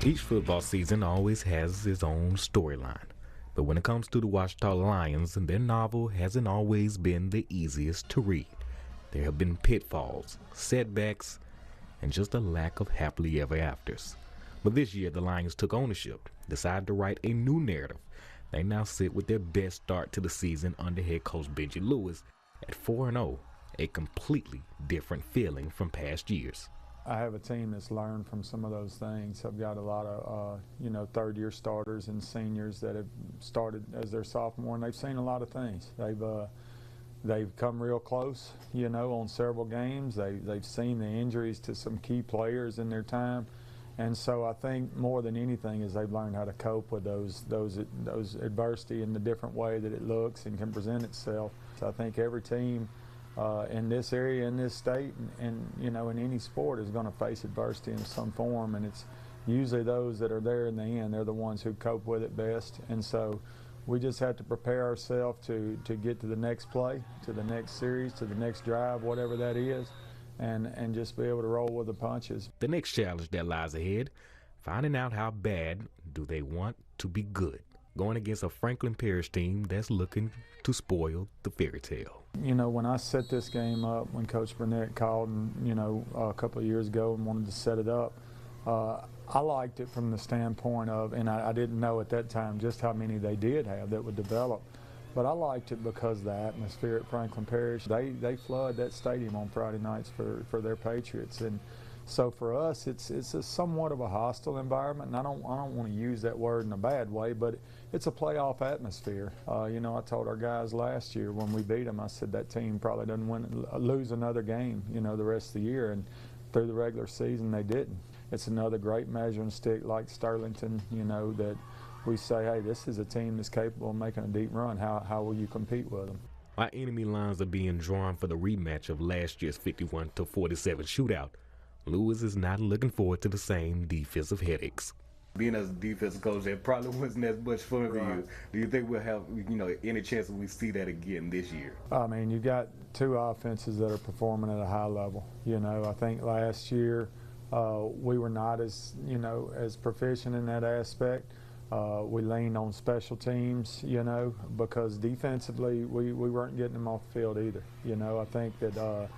Each football season always has its own storyline, but when it comes to the Ouachita Lions, their novel hasn't always been the easiest to read. There have been pitfalls, setbacks, and just a lack of happily ever afters. But this year the Lions took ownership, decided to write a new narrative. They now sit with their best start to the season under head coach Benjy Lewis at 4-0, a completely different feeling from past years. I have a team that's learned from some of those things. I've got a lot of, third-year starters and seniors that have started as their sophomore, and they've seen a lot of things. They've come real close, on several games. They've seen the injuries to some key players in their time, and so I think more than anything is they've learned how to cope with those adversity in the different way that it looks and can present itself. So I think every team in this area, in this state, and in any sport is going to face adversity in some form, and it's usually those that are there in the end, they're the ones who cope with it best. And so we just have to prepare ourselves to get to the next play, to the next series, to the next drive, whatever that is, and just be able to roll with the punches. The next challenge that lies ahead, finding out how bad do they want to be good, going against a Franklin Parish team that's looking to spoil the fairy tale. When I set this game up, when Coach Burnett called a couple of years ago and wanted to set it up, I liked it from the standpoint of, and I didn't know at that time just how many they did have that would develop, but I liked it because of the atmosphere at Franklin Parish. They flood that stadium on Friday nights for their Patriots, and so for us, it's a somewhat of a hostile environment, and I don't want to use that word in a bad way, but it's a playoff atmosphere. I told our guys last year when we beat them, I said that team probably doesn't lose another game, the rest of the year, and through the regular season they didn't. It's another great measuring stick like Sterlington, that we say, hey, this is a team that's capable of making a deep run. How will you compete with them? Our enemy lines are being drawn for the rematch of last year's 51-47 shootout. Lewis is not looking forward to the same defensive headaches. Being as a defensive coach, that probably wasn't as much fun for you. Do you think we'll have, any chance that we see that again this year? I mean, you've got two offenses that are performing at a high level. I think last year we were not as, as proficient in that aspect. We leaned on special teams, because defensively we weren't getting them off the field either. I think that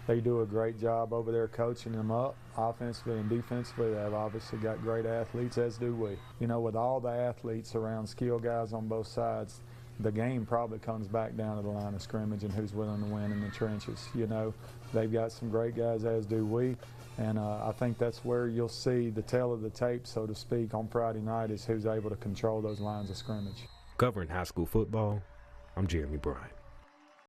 they do a great job over there coaching them up offensively and defensively. They've obviously got great athletes, as do we. With all the athletes around, skilled guys on both sides, the game probably comes back down to the line of scrimmage and who's willing to win in the trenches. They've got some great guys, as do we, and I think that's where you'll see the tail of the tape, so to speak, on Friday night, is who's able to control those lines of scrimmage. Covering high school football, I'm Jeremy Bryant.